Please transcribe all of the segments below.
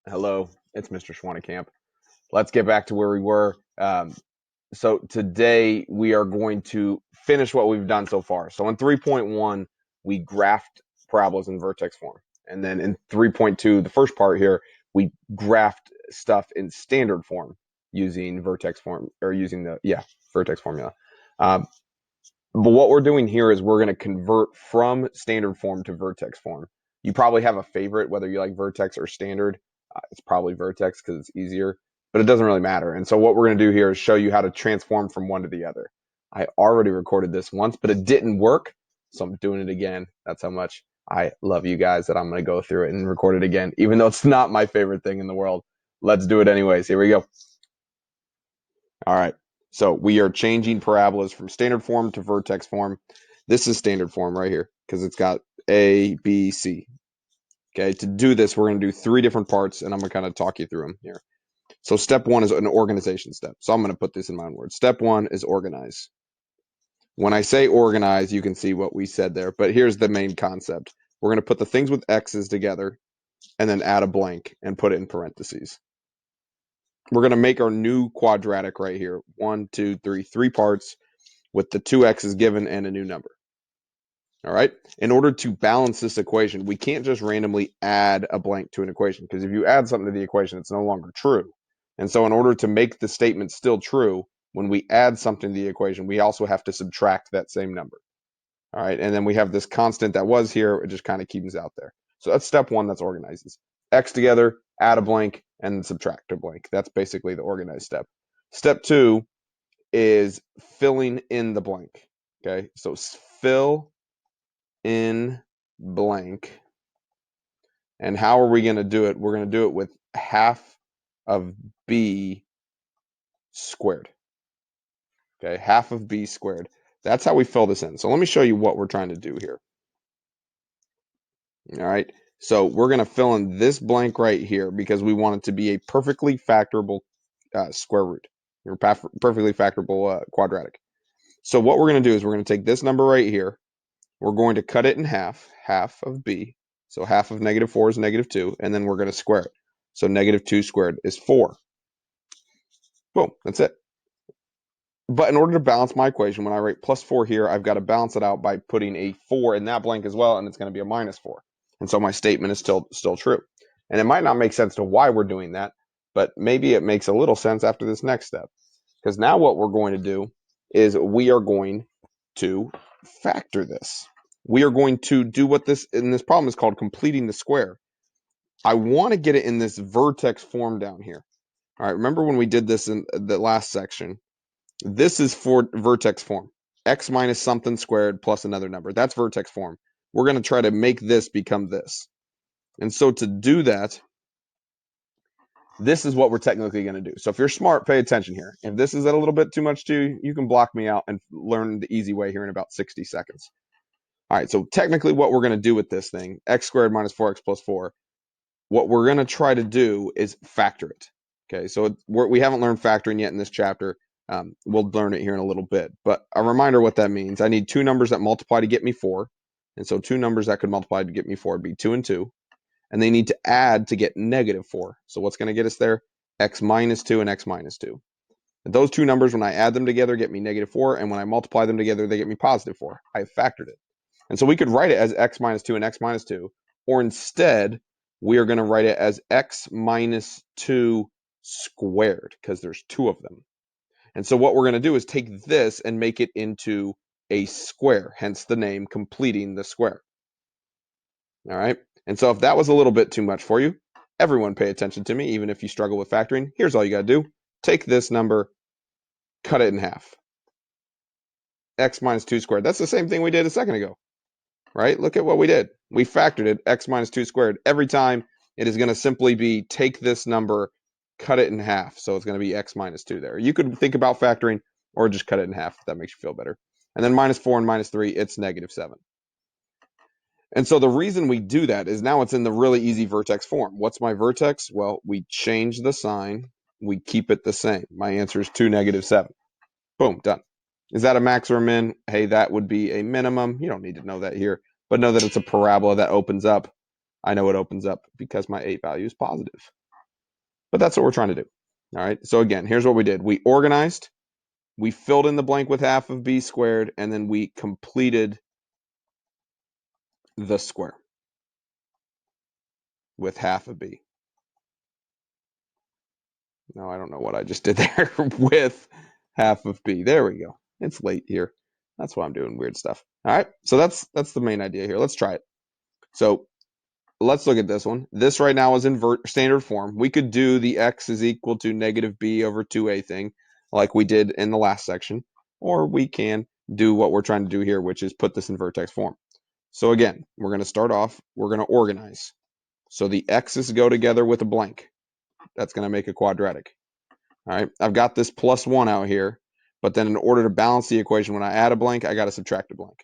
Hello, it's Mr. Schwannekamp. Let's get back to where we were. So today we are going to finish what we've done so far. So in 3.1, we graphed parabolas in vertex form. And then in 3.2, the first part here, we graphed stuff in standard form using vertex form or using vertex formula. Um, but what we're doing here is we're going to convert from standard form to vertex form. You probably have a favorite, whether you like vertex or standard. It's probably vertex because it's easier, but it doesn't really matter. And so what we're going to do here is show you how to transform from one to the other. I already recorded this once, but it didn't work, so I'm doing it again. That's how much I love you guys that I'm going to go through it and record it again, even though it's not my favorite thing in the world. Let's do it anyways. Here we go. All right. So we are changing parabolas from standard form to vertex form. This is standard form right here because it's got A, B, C. Okay, to do this, we're going to do 3 different parts, and I'm going to kind of talk you through them here. So step 1 is an organization step. So I'm going to put this in my own words. Step 1 is organize. When I say organize, you can see what we said there, but here's the main concept. We're going to put the things with X's together and then add a blank and put it in parentheses. We're going to make our new quadratic right here. 1, 2, 3, 3 parts with the 2 X's given and a new number. All right. In order to balance this equation, we can't just randomly add a blank to an equation, because if you add something to the equation, it's no longer true. And so in order to make the statement still true, when we add something to the equation, we also have to subtract that same number. All right. And then we have this constant that was here. It just kind of keeps out there. So that's step 1. That's organizes. X together, add a blank, and subtract a blank. That's basically the organized step. Step 2 is filling in the blank. Okay. So fill in blank. And how are we going to do it? We're going to do it with half of b squared. Okay, half of b squared. That's how we fill this in. So let me show you what we're trying to do here. All right, so we're going to fill in this blank right here because we want it to be a perfectly factorable square root, or perfectly factorable quadratic. So what we're going to do is we're going to take this number right here. We're going to cut it in half, half of b. So half of -4 is -2, and then we're going to square it. So -2 squared is 4. Boom, that's it. But in order to balance my equation, when I write +4 here, I've got to balance it out by putting a 4 in that blank as well, and it's going to be a -4. And so my statement is still true. And it might not make sense to why we're doing that, but maybe it makes a little sense after this next step. Because now what we're going to do is we are going to factor this. We are going to do what this in this problem is called completing the square. I want to get it in this vertex form down here. All right, remember when we did this in the last section? This is for vertex form. X minus something squared plus another number. That's vertex form. We're going to try to make this become this. And so to do that, this is what we're technically going to do. So if you're smart, pay attention here. If this is a little bit too much to you, you can block me out and learn the easy way here in about 60 seconds. All right, so technically what we're going to do with this thing, x squared minus 4x plus 4, what we're going to try to do is factor it. Okay, so we haven't learned factoring yet in this chapter. We'll learn it here in a little bit. But a reminder what that means. I need 2 numbers that multiply to get me 4. And so 2 numbers that could multiply to get me 4 would be 2 and 2. And they need to add to get -4. So what's going to get us there? X minus 2 and x minus 2. And those 2 numbers, when I add them together, get me -4. And when I multiply them together, they get me +4. I factored it. And so we could write it as x minus 2 and x minus 2. Or instead, we are going to write it as x minus 2 squared, because there's 2 of them. And so what we're going to do is take this and make it into a square, hence the name completing the square. All right. And so if that was a little bit too much for you, everyone pay attention to me, even if you struggle with factoring. Here's all you got to do. Take this number, cut it in half. X minus 2 squared. That's the same thing we did a second ago, right? Look at what we did. We factored it, x minus 2 squared. Every time it is going to simply be take this number, cut it in half. So it's going to be x minus 2 there. You could think about factoring or just cut it in half if that makes you feel better. And then -4 and -3, it's -7. And so the reason we do that is now it's in the really easy vertex form. What's my vertex? Well, we change the sign. We keep it the same. My answer is 2, -7. Boom, done. Is that a max or a min? Hey, that would be a minimum. You don't need to know that here, but know that it's a parabola that opens up. I know it opens up because my 8 value is positive. But that's what we're trying to do. All right, so again, here's what we did. We organized, we filled in the blank with half of b squared, and then we completed the square with half of b. No, I don't know what I just did there with half of b. There we go. It's late here. That's why I'm doing weird stuff. All right, so that's the main idea here. Let's try it. So let's look at this one. This right now is in standard form. We could do the x is equal to negative b over 2a thing like we did in the last section, or we can do what we're trying to do here, which is put this in vertex form. So again, we're going to start off, we're going to organize. So the x's go together with a blank. That's going to make a quadratic. All right, I've got this plus 1 out here, but then in order to balance the equation, when I add a blank, I got to subtract a blank.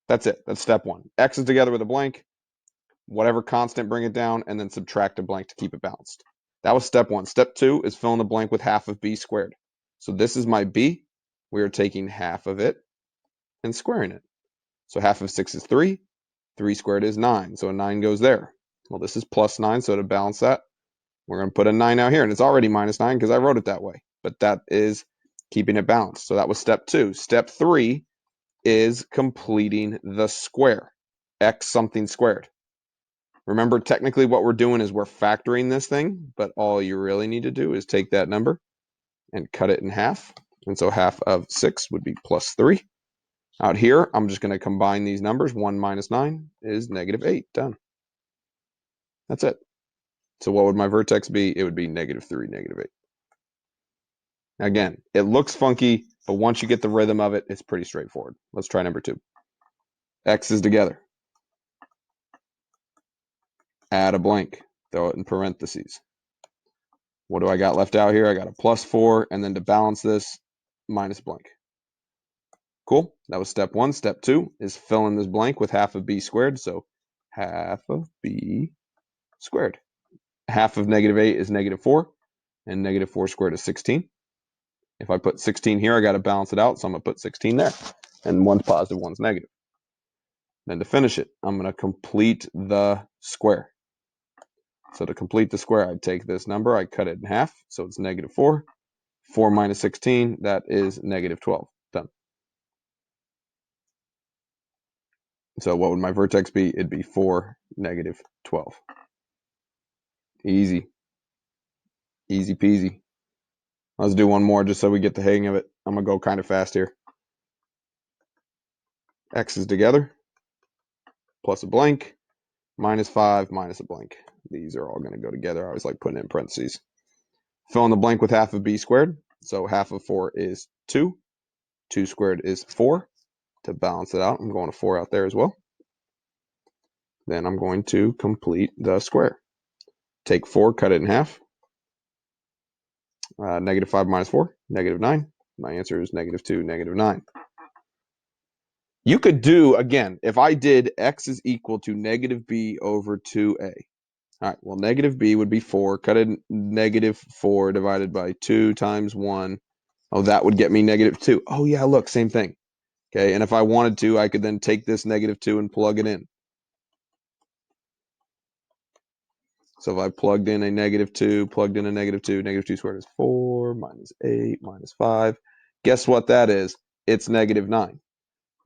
That's it. That's step 1. X is together with a blank, whatever constant, bring it down, and then subtract a blank to keep it balanced. That was step 1. Step 2 is fill in the blank with half of b squared. So this is my b. We are taking half of it and squaring it. So half of 6 is 3. 3 squared is 9. So a 9 goes there. Well, this is plus 9, so to balance that, we're going to put a 9 out here, and it's already minus 9 because I wrote it that way. But that is keeping it balanced. So that was step 2. Step 3 is completing the square. X something squared. Remember, technically what we're doing is we're factoring this thing, but all you really need to do is take that number and cut it in half. And so half of 6 would be plus 3. Out here, I'm just going to combine these numbers. 1 minus 9 is negative 8. Done. That's it. So what would my vertex be? It would be negative 3, negative 8. Again, it looks funky, but once you get the rhythm of it, it's pretty straightforward. Let's try number 2. X's together. Add a blank. Throw it in parentheses. What do I got left out here? I got a plus 4, and then to balance this, minus blank. Cool. That was step 1. Step 2 is fill in this blank with half of b squared. So half of b squared. Half of negative 8 is negative 4, and negative 4 squared is 16. If I put 16 here, I got to balance it out, so I'm going to put 16 there. And one's positive, one's negative. Then to finish it, I'm going to complete the square. So to complete the square, I'd take this number, I cut it in half, so it's negative 4. 4 minus 16, that is negative 12. Done. So what would my vertex be? It'd be 4, negative 12. Easy. Easy peasy. Let's do one more just so we get the hang of it. I'm going to go kind of fast here. X's together, plus a blank, minus 5, minus a blank. These are all going to go together. I always like putting it in parentheses. Fill in the blank with half of b squared. So half of 4 is 2. 2 squared is 4. To balance it out, I'm going to 4 out there as well. Then I'm going to complete the square. Take 4, cut it in half. Negative 5 minus 4, negative 9. My answer is negative 2, negative 9. You could do, again, if I did x is equal to negative b over 2a. All right, well, negative b would be 4. Cut in negative 4 divided by 2 times 1. Oh, that would get me negative 2. Oh, yeah, look, same thing. Okay, and if I wanted to, I could then take this negative 2 and plug it in. So if I plugged in a negative 2, plugged in a negative 2, negative 2 squared is 4, minus 8, minus 5. Guess what that is? It's negative 9.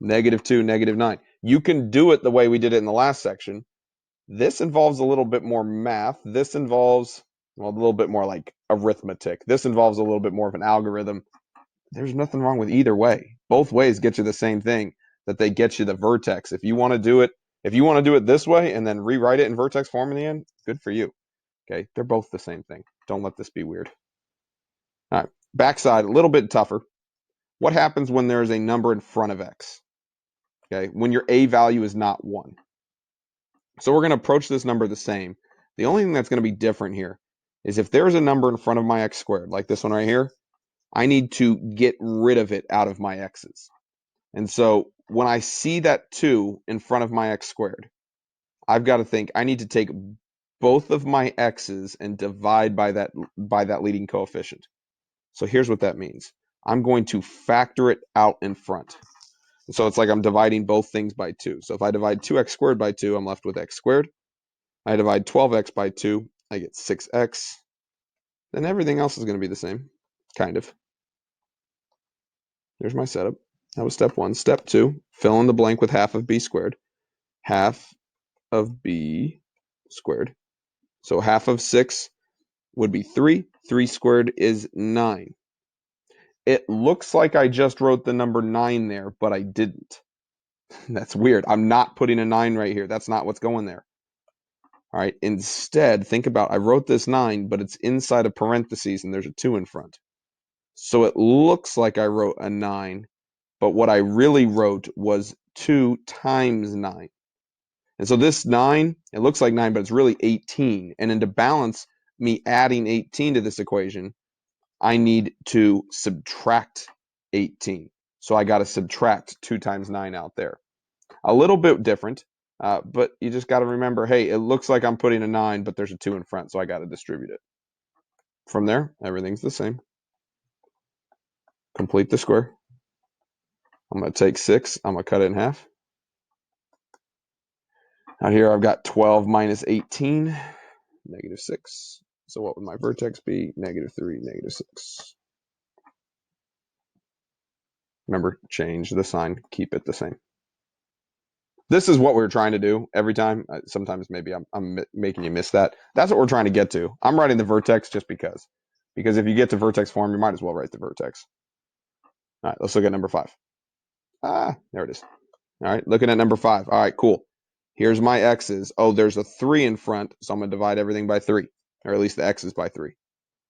Negative 2, negative 9. You can do it the way we did it in the last section. This involves a little bit more math. This involves, well, a little bit more like arithmetic. This involves a little bit more of an algorithm. There's nothing wrong with either way. Both ways get you the same thing, that they get you the vertex. If you want to do it this way and then rewrite it in vertex form in the end, good for you. Okay, they're both the same thing. Don't let this be weird. All right, backside, a little bit tougher. What happens when there's a number in front of x? Okay, when your a value is not 1. So we're going to approach this number the same. The only thing that's going to be different here is if there's a number in front of my x squared, like this one right here, I need to get rid of it out of my x's. And so when I see that 2 in front of my x squared, I've got to think I need to take both of my x's and divide by that leading coefficient. So here's what that means. I'm going to factor it out in front. So it's like I'm dividing both things by 2. So if I divide 2x squared by 2, I'm left with x squared. I divide 12x by 2, I get 6x. then everything else is going to be the same, kind of. There's my setup. That was step 1. Step 2, fill in the blank with half of b squared. Half of b squared. So half of 6 would be 3. 3 squared is 9. It looks like I just wrote the number 9 there, but I didn't. That's weird. I'm not putting a 9 right here. That's not what's going there. All right. Instead, think about, I wrote this 9, but it's inside of parentheses and there's a 2 in front. So it looks like I wrote a 9, but what I really wrote was 2 times 9. And so this 9, it looks like 9, but it's really 18. And then to balance me adding 18 to this equation, I need to subtract 18. So I got to subtract 2 times 9 out there. A little bit different, but you just got to remember, hey, it looks like I'm putting a 9, but there's a 2 in front, so I got to distribute it. From there, everything's the same. Complete the square. I'm going to take 6. I'm going to cut it in half. Now here I've got 12 minus 18, negative 6. So what would my vertex be? Negative 3, negative 6. Remember, change the sign, keep it the same. This is what we're trying to do every time. Sometimes maybe I'm making you miss that. That's what we're trying to get to. I'm writing the vertex just because. Because if you get to vertex form, you might as well write the vertex. All right, let's look at number 5. There it is. All right, looking at number 5. All right, cool. Here's my x's. Oh, there's a 3 in front, so I'm going to divide everything by 3. Or at least the x's by 3.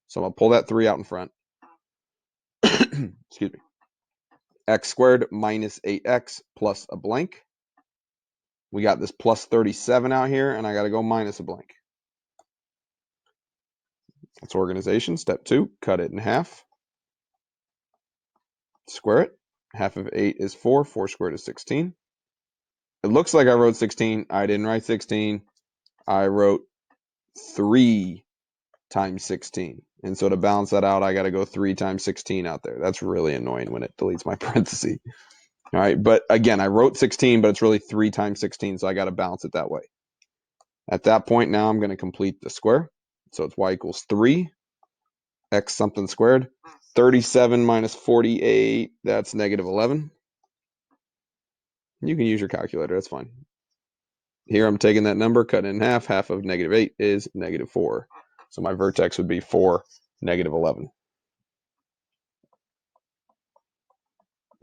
So I'm going to pull that 3 out in front. Excuse me. X squared minus 8x plus a blank. We got this plus 37 out here, and I got to go minus a blank. That's organization. Step 2, cut it in half. Square it. Half of 8 is 4. 4 squared is 16. It looks like I wrote 16. I didn't write 16. I wrote 3 times 16. And so to balance that out, I got to go 3 times 16 out there. That's really annoying when it deletes my parenthesis. All right, but again, I wrote 16, but it's really 3 times 16, so I got to balance it that way. At that point, now I'm going to complete the square. So it's y equals 3, x something squared. 37 minus 48, that's negative 11. You can use your calculator, that's fine. Here I'm taking that number, cutting it in half. Half of negative 8 is negative 4. So my vertex would be 4, negative 11.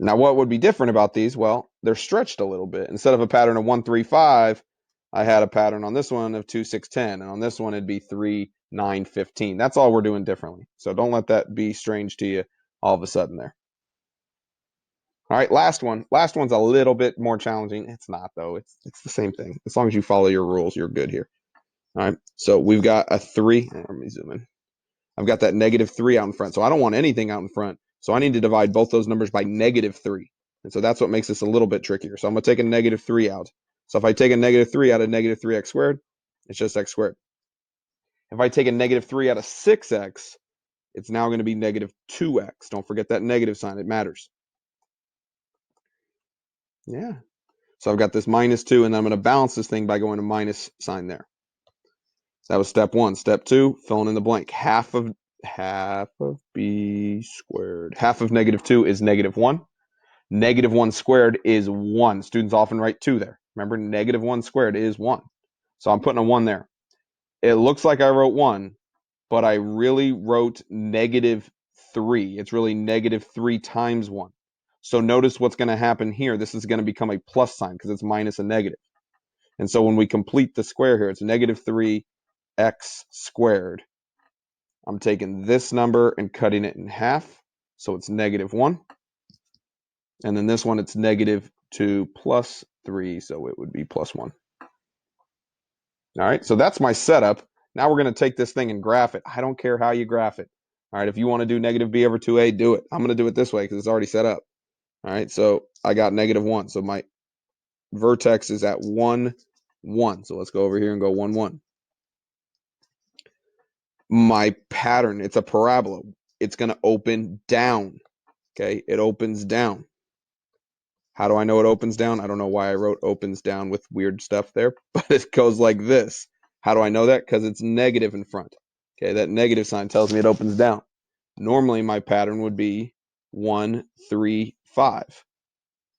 Now, what would be different about these? Well, they're stretched a little bit. Instead of a pattern of 1, 3, 5, I had a pattern on this one of 2, 6, 10. And on this one, it'd be 3, 9, 15. That's all we're doing differently. So don't let that be strange to you all of a sudden there. All right, last one. Last one's a little bit more challenging. It's not, though. It's the same thing. As long as you follow your rules, you're good here. All right, so we've got a 3. Let me zoom in. I've got that negative 3 out in front. So I don't want anything out in front. So I need to divide both those numbers by negative 3. And so that's what makes this a little bit trickier. So I'm going to take a negative 3 out. So if I take a negative 3 out of negative 3x squared, it's just x squared. If I take a negative 3 out of 6x, it's now going to be negative 2x. Don't forget that negative sign. It matters. Yeah. So I've got this minus 2, and I'm going to balance this thing by going to minus sign there. That was step 1. Step 2, filling in the blank. Half of b squared. Half of negative 2 is negative 1. Negative 1 squared is 1. Students often write 2 there. Remember, negative 1 squared is 1. So I'm putting a 1 there. It looks like I wrote 1, but I really wrote negative 3. It's really negative 3 times 1. So notice what's going to happen here. This is going to become a plus sign because it's minus a negative. And so when we complete the square here, it's negative 3x squared. I'm taking this number and cutting it in half. So it's negative 1. And then this one, it's negative 2 plus 3. So it would be plus 1. All right, so that's my setup. Now we're going to take this thing and graph it. I don't care how you graph it. All right, if you want to do negative b over 2a, do it. I'm going to do it this way because it's already set up. All right, so I got negative 1. So my vertex is at 1, 1. So let's go over here and go 1, 1. My pattern, it's a parabola. It's going to open down. Okay, it opens down. How do I know it opens down? I don't know why I wrote opens down with weird stuff there, but it goes like this. How do I know that? Because it's negative in front. Okay, that negative sign tells me it opens down. Normally my pattern would be 1, 3, 5.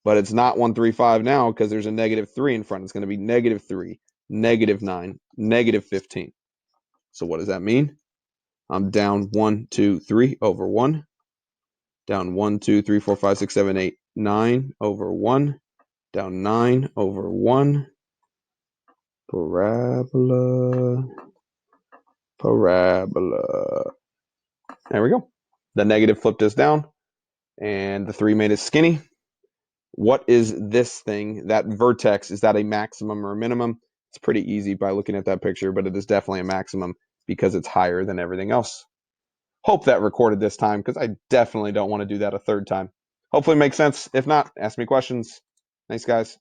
But it's not 1, 3, 5 now because there's a negative 3 in front. It's going to be negative 3, negative 9, negative 15. So what does that mean? I'm down 1, 2, 3 over 1. Down 1, 2, 3, 4, 5, 6, 7, 8, 9 over 1. Down 9 over 1. Parabola. Parabola. There we go. The negative flipped us down, and the 3 made us skinny. What is this thing? That vertex, is that a maximum or a minimum? It's pretty easy by looking at that picture, but it is definitely a maximum because it's higher than everything else. Hope that recorded this time because I definitely don't want to do that a third time. Hopefully it makes sense. If not, ask me questions. Thanks, guys.